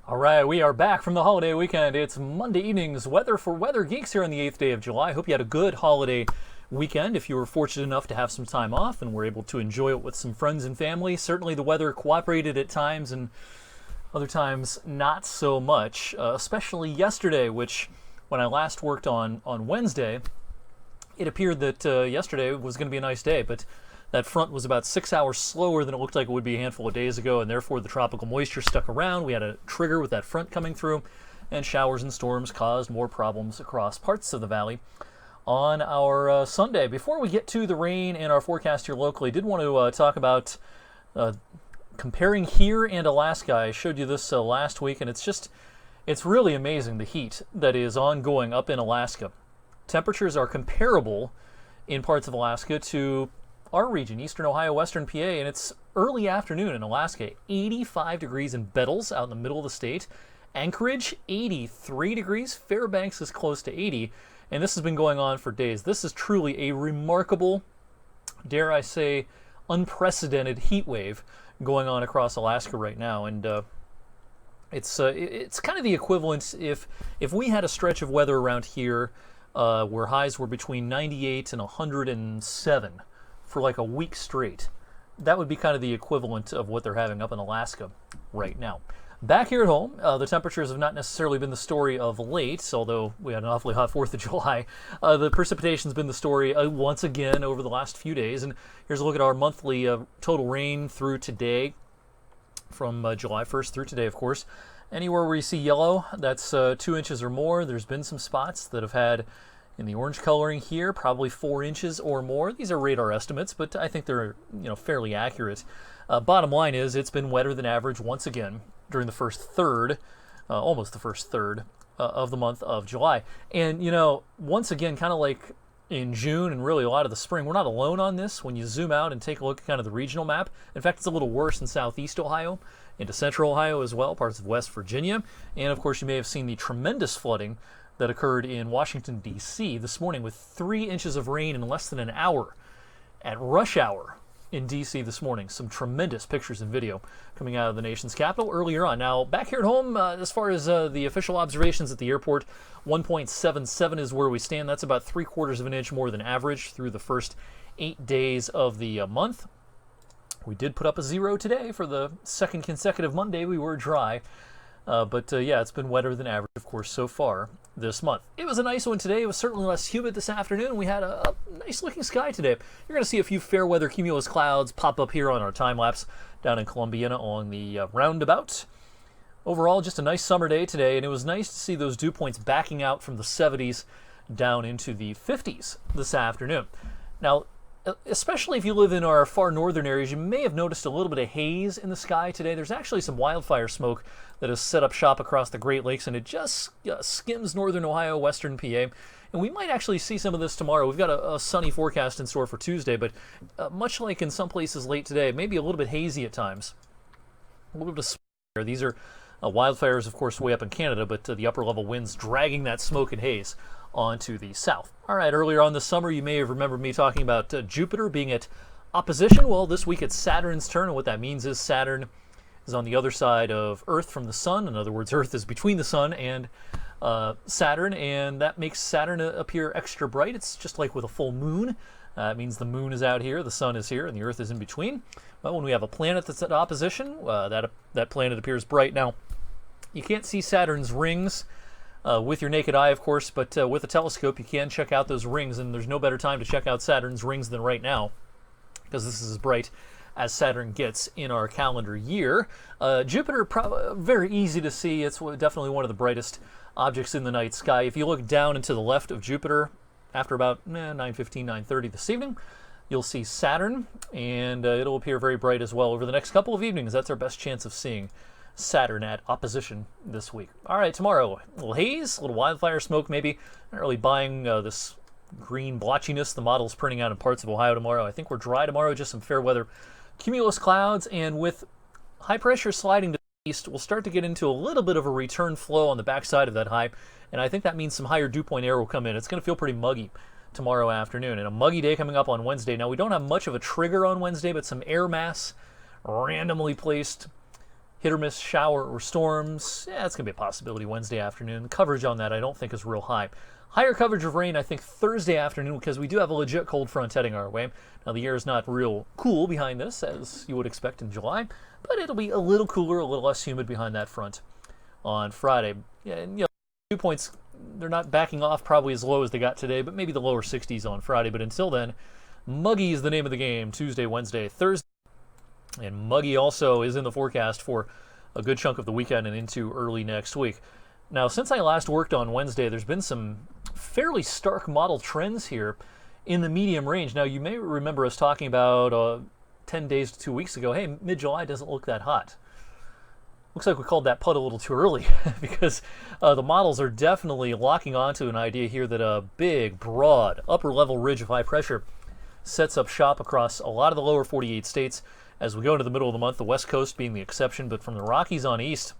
All right, we are back from the holiday weekend. It's Monday evening's weather for Weather Geeks here on the 8th day of July. Hope you had a good holiday weekend. If you were fortunate enough to have some time off and were able to enjoy it with some friends and family, certainly the weather cooperated at times and other times not so much, especially yesterday, which when I last worked on Wednesday, it appeared that yesterday was going to be a nice day, but that front was about 6 hours slower than it looked like it would be a handful of days ago, and therefore the tropical moisture stuck around. We had a trigger with that front coming through, and showers and storms caused more problems across parts of the valley on our Sunday. Before we get to the rain and our forecast here locally, I did want to talk about comparing here and Alaska. I showed you this last week, and it's really amazing the heat that is ongoing up in Alaska. Temperatures are comparable in parts of Alaska to our region, eastern Ohio, western PA, and it's early afternoon in Alaska. 85 degrees in Bettles out in the middle of the state. Anchorage, 83 degrees. Fairbanks is close to 80, and this has been going on for days. This is truly a remarkable, dare I say, unprecedented heat wave going on across Alaska right now, and it's kind of the equivalent if we had a stretch of weather around here where highs were between 98 and 107 for like a week straight. That would be kind of the equivalent of what they're having up in Alaska right now. Back here at home, the temperatures have not necessarily been the story of late, although we had an awfully hot 4th of July. The precipitation's been the story once again over the last few days. And here's a look at our monthly total rain through today, from July 1st through today, of course. Anywhere where you see yellow, that's 2 inches or more. There's been some spots that have had, in the orange coloring here, probably 4 inches or more. These are radar estimates, but I think they're fairly accurate. Bottom line is it's been wetter than average once again during the first third, almost the first third of the month of July. And, once again, kind of like in June and really a lot of the spring, we're not alone on this. When you zoom out and take a look at kind of the regional map, in fact, it's a little worse in southeast Ohio, into central Ohio as well, parts of West Virginia. And, of course, you may have seen the tremendous flooding that occurred in Washington, D.C. this morning with 3 inches of rain in less than an hour at rush hour in D.C. this morning. Some tremendous pictures and video coming out of the nation's capital earlier on. Now, back here at home, as far as the official observations at the airport, 1.77 is where we stand. That's about 3/4 of an inch more than average through the first 8 days of the month. We did put up a 0 today for the second consecutive Monday. We were dry. But it's been wetter than average, of course, so far this month. It was a nice one today. It was certainly less humid this afternoon. We had a nice-looking sky today. You're going to see a few fair weather cumulus clouds pop up here on our time-lapse down in Columbiana on the roundabout. Overall, just a nice summer day today, and it was nice to see those dew points backing out from the 70s down into the 50s this afternoon. Now, especially if you live in our far northern areas, you may have noticed a little bit of haze in the sky today. There's actually some wildfire smoke that has set up shop across the Great Lakes, and it just skims northern Ohio, western PA. And we might actually see some of this tomorrow. We've got a sunny forecast in store for Tuesday, but much like in some places late today, maybe a little bit hazy at times. A little bit of smoke there. These are wildfires, of course, way up in Canada, but the upper level winds dragging that smoke and haze onto the south. All right, earlier on this summer, you may have remembered me talking about Jupiter being at opposition. Well, this week it's Saturn's turn, and what that means is Saturn is on the other side of Earth from the sun. In other words, Earth is between the sun and Saturn, and that makes Saturn appear extra bright. It's just like with a full moon. It means the moon is out here, the sun is here, and the Earth is in between. But when we have a planet that's at opposition, that planet appears bright. Now, you can't see Saturn's rings with your naked eye, of course, but with a telescope you can check out those rings, and there's no better time to check out Saturn's rings than right now, because this is as bright as Saturn gets in our calendar year. Jupiter, very easy to see. It's definitely one of the brightest objects in the night sky. If you look down and to the left of Jupiter, after about 9:15, 9:30 this evening, you'll see Saturn, and it'll appear very bright as well over the next couple of evenings. That's our best chance of seeing Saturn at opposition this week. All right, tomorrow, a little haze, a little wildfire smoke maybe. Not really buying this green blotchiness the model's printing out in parts of Ohio tomorrow. I think we're dry tomorrow, just some fair weather cumulus clouds, and with high pressure sliding to the east, we'll start to get into a little bit of a return flow on the backside of that high, and I think that means some higher dew point air will come in. It's going to feel pretty muggy tomorrow afternoon, and a muggy day coming up on Wednesday. Now, we don't have much of a trigger on Wednesday, but some air mass randomly placed hit or miss shower or storms. Yeah, it's going to be a possibility Wednesday afternoon. The coverage on that I don't think is real high. Higher coverage of rain, I think, Thursday afternoon, because we do have a legit cold front heading our way. Now, the air is not real cool behind this, as you would expect in July, but it'll be a little cooler, a little less humid behind that front on Friday. Yeah, and, 2 points, they're not backing off probably as low as they got today, but maybe the lower 60s on Friday. But until then, muggy is the name of the game, Tuesday, Wednesday, Thursday. And muggy also is in the forecast for a good chunk of the weekend and into early next week. Now, since I last worked on Wednesday, there's been some fairly stark model trends here in the medium range. Now, you may remember us talking about 10 days to 2 weeks ago, hey, mid-July doesn't look that hot. Looks like we called that putt a little too early because the models are definitely locking onto an idea here that a big, broad, upper-level ridge of high pressure sets up shop across a lot of the lower 48 states as we go into the middle of the month, the West Coast being the exception. But from the Rockies on east,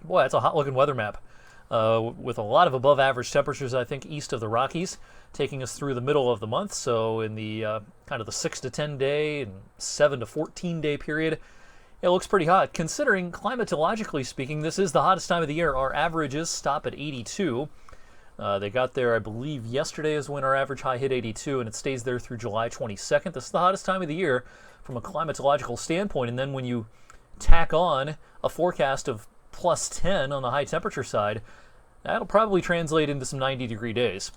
boy, that's a hot-looking weather map with a lot of above-average temperatures, I think, east of the Rockies, taking us through the middle of the month. So in the kind of the 6 to 10 day and 7 to 14 day period, it looks pretty hot. Considering, climatologically speaking, this is the hottest time of the year. Our averages stop at 82. They got there, I believe, yesterday is when our average high hit 82, and it stays there through July 22nd. This is the hottest time of the year from a climatological standpoint. And then when you tack on a forecast of plus 10 on the high temperature side, that'll probably translate into some 90-degree days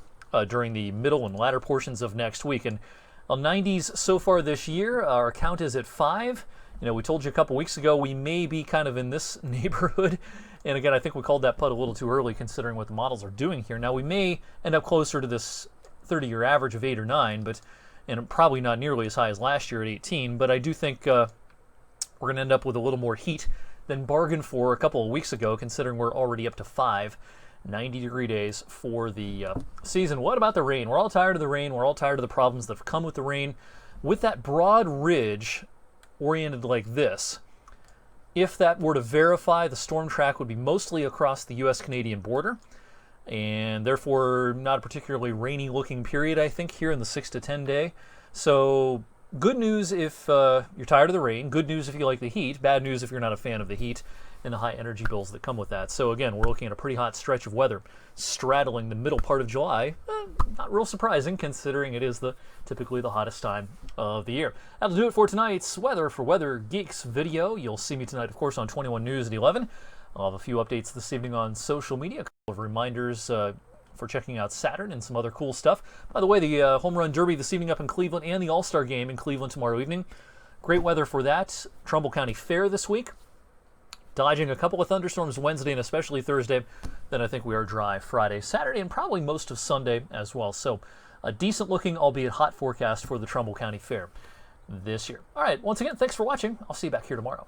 during the middle and latter portions of next week. And 90s so far this year, our count is at 5. We told you a couple weeks ago we may be kind of in this neighborhood. And again, I think we called that putt a little too early considering what the models are doing here. Now, we may end up closer to this 30-year average of 8 or 9, and probably not nearly as high as last year at 18. But I do think we're going to end up with a little more heat than bargained for a couple of weeks ago, considering we're already up to 5 90-degree days for the season. What about the rain? We're all tired of the rain. We're all tired of the problems that have come with the rain. With that broad ridge oriented like this, if that were to verify, the storm track would be mostly across the U.S.-Canadian border, and therefore not a particularly rainy-looking period, I think, here in the 6 to 10 day. So good news if you're tired of the rain. Good news if you like the heat. Bad news if you're not a fan of the heat and the high energy bills that come with that. So again, we're looking at a pretty hot stretch of weather straddling the middle part of July. Not real surprising considering it is typically the hottest time of the year. That'll do it for tonight's Weather for Weather Geeks video. You'll see me tonight, of course, on 21 News at 11. I'll have a few updates this evening on social media, a couple of reminders for checking out Saturn and some other cool stuff. By the way, the Home Run Derby this evening up in Cleveland and the All-Star Game in Cleveland tomorrow evening. Great weather for that. Trumbull County Fair this week. Dodging a couple of thunderstorms Wednesday and especially Thursday. Then I think we are dry Friday, Saturday, and probably most of Sunday as well. So a decent looking, albeit hot forecast for the Trumbull County Fair this year. All right, once again, thanks for watching. I'll see you back here tomorrow.